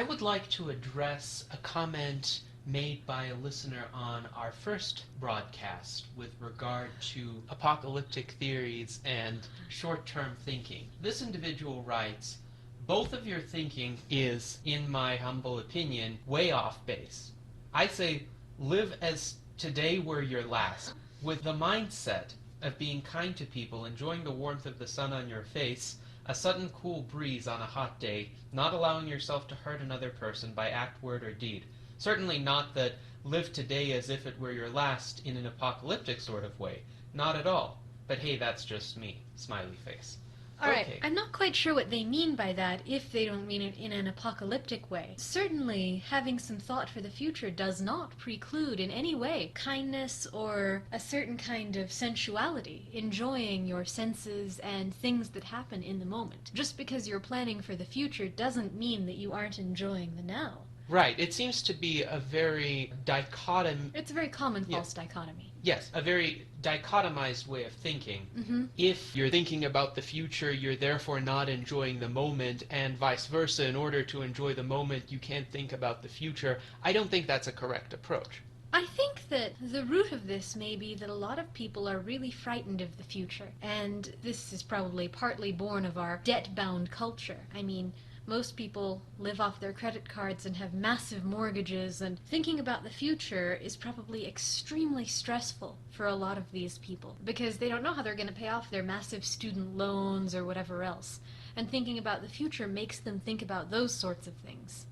I would like to address a comment made by a listener on our first broadcast with regard to apocalyptic theories and short-term thinking. This individual writes, "Both of your thinking is, in my humble opinion, way off base. I say, live as today were your last, with the mindset of being kind to people, enjoying the warmth of the sun on your face, a sudden cool breeze on a hot day, not allowing yourself to hurt another person by act, word, or deed. Certainly not that live today as if it were your last in an apocalyptic sort of way. Not at all. But hey, that's just me. Smiley face." Alright, Okay. I'm not quite sure what they mean by that, if they don't mean it in an apocalyptic way. Certainly, having some thought for the future does not preclude in any way kindness or a certain kind of sensuality, enjoying your senses and things that happen in the moment. Just because you're planning for the future doesn't mean that you aren't enjoying the now. Right. It seems to be a very It's a very common false dichotomy. Yes, a very dichotomized way of thinking. Mm-hmm. If you're thinking about the future, you're therefore not enjoying the moment, and vice versa. In order to enjoy the moment, you can't think about the future. I don't think that's a correct approach. I think that the root of this may be that a lot of people are really frightened of the future, and this is probably partly born of our debt-bound culture. I mean, most people live off their credit cards and have massive mortgages, and thinking about the future is probably extremely stressful for a lot of these people because they don't know how they're going to pay off their massive student loans or whatever else. And thinking about the future makes them think about those sorts of things.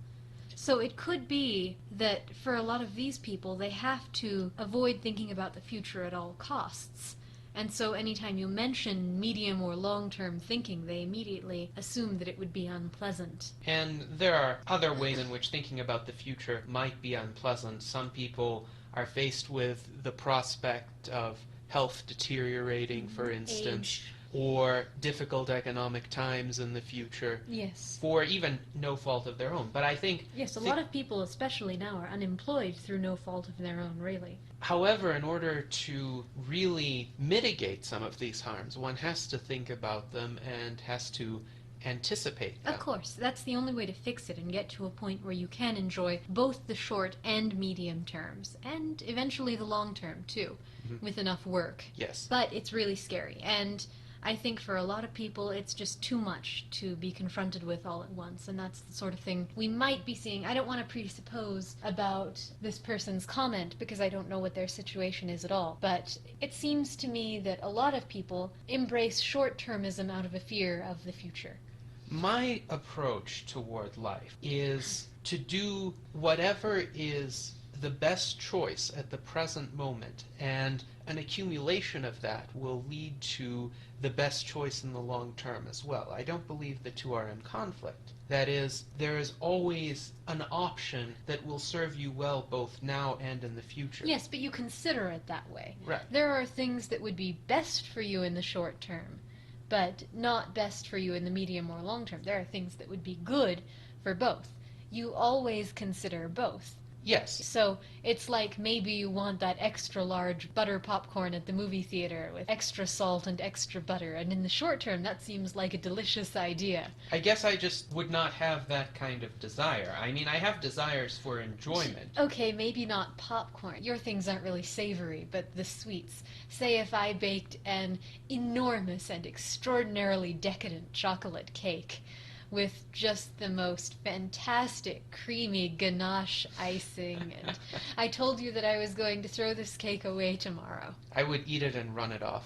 So it could be that for a lot of these people, they have to avoid thinking about the future at all costs. And so anytime you mention medium or long-term thinking, they immediately assume that it would be unpleasant. And there are other ways in which thinking about the future might be unpleasant. Some people are faced with the prospect of health deteriorating, for instance, Age. or difficult economic times in the future, Yes. for even no fault of their own. But I think... Yes, a lot of people, especially now, are unemployed through no fault of their own, really. However, in order to really mitigate some of these harms, one has to think about them and has to anticipate them. Of course, that's the only way to fix it and get to a point where you can enjoy both the short and medium terms, and eventually the long term, too, with enough work. Yes. But it's really scary, and I think for a lot of people it's just too much to be confronted with all at once, and that's the sort of thing we might be seeing. I don't want to presuppose about this person's comment because I don't know what their situation is at all, but it seems to me that a lot of people embrace short-termism out of a fear of the future. My approach toward life is to do whatever is the best choice at the present moment, and an accumulation of that will lead to the best choice in the long term as well. I don't believe the two are in conflict. That is, there is always an option that will serve you well both now and in the future. Yes, but you consider it that way. Right. There are things that would be best for you in the short term, but not best for you in the medium or long term. There are things that would be good for both. You always consider both. Yes. So it's like maybe you want that extra large butter popcorn at the movie theater with extra salt and extra butter, and in the short term that seems like a delicious idea. I guess I just would not have that kind of desire. I mean, I have desires for enjoyment. Okay, maybe not popcorn. Your things aren't really savory, but the sweets. Say if I baked an enormous and extraordinarily decadent chocolate cake with just the most fantastic creamy ganache icing, and I told you that I was going to throw this cake away tomorrow. I would eat it and run it off.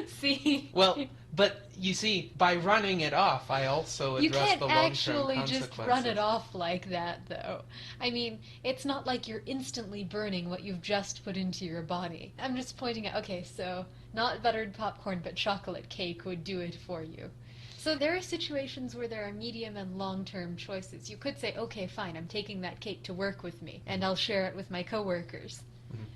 See? Well, but you see, by running it off, I also You address can't the long-term actually consequences. just run it off like that, though. I mean, it's not like you're instantly burning what you've just put into your body. I'm just pointing out, okay, so not buttered popcorn, but chocolate cake would do it for you. So there are situations where there are medium and long-term choices. You could say, okay, fine, I'm taking that cake to work with me, and I'll share it with my coworkers,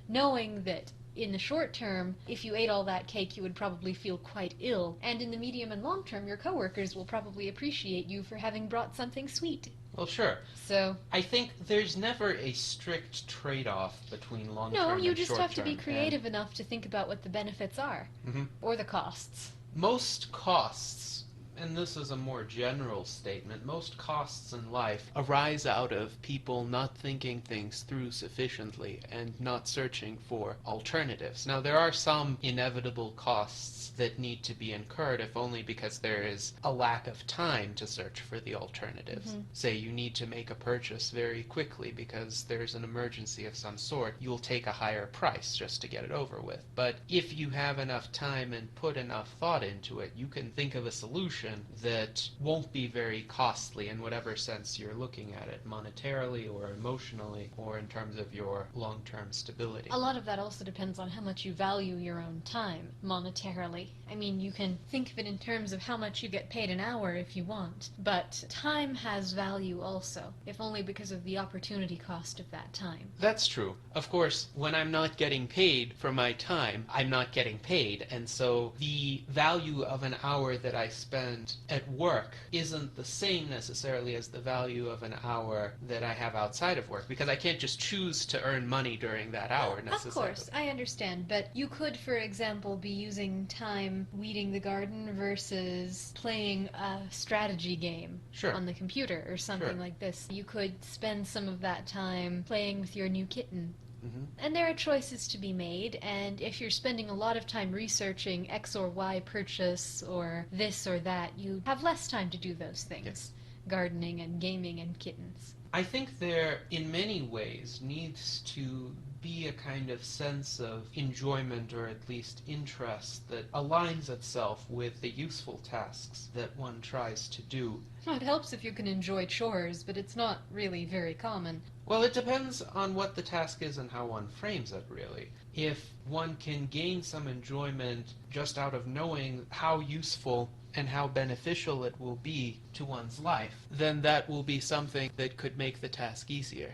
knowing that in the short term, if you ate all that cake, you would probably feel quite ill, and in the medium and long term, your coworkers will probably appreciate you for having brought something sweet. Well, sure. So I think there's never a strict trade-off between long-term and short-term. no, you just have to be creative enough to think about what the benefits are, or the costs. Most costs and this is a more general statement, most costs in life arise out of people not thinking things through sufficiently and not searching for alternatives. Now, there are some inevitable costs that need to be incurred, if only because there is a lack of time to search for the alternatives. Say you need to make a purchase very quickly because there's an emergency of some sort, you'll take a higher price just to get it over with. But if you have enough time and put enough thought into it, you can think of a solution that won't be very costly in whatever sense you're looking at it, monetarily or emotionally or in terms of your long-term stability. A lot of that also depends on how much you value your own time monetarily. I mean, you can think of it in terms of how much you get paid an hour if you want, but time has value also, if only because of the opportunity cost of that time. That's true. Of course, when I'm not getting paid for my time, I'm not getting paid, and so the value of an hour that I spend at work isn't the same necessarily as the value of an hour that I have outside of work, because I can't just choose to earn money during that hour necessarily. Of course, I understand, but you could, for example, be using time weeding the garden versus playing a strategy game on the computer or something like this. You could spend some of that time playing with your new kitten. And there are choices to be made, and if you're spending a lot of time researching X or Y purchase or this or that, you have less time to do those things. Gardening and gaming and kittens. I think there, in many ways, needs to be a kind of sense of enjoyment or at least interest that aligns itself with the useful tasks that one tries to do. Well, it helps if you can enjoy chores, but it's not really very common. Well, it depends on what the task is and how one frames it, really. If one can gain some enjoyment just out of knowing how useful and how beneficial it will be to one's life, then that will be something that could make the task easier.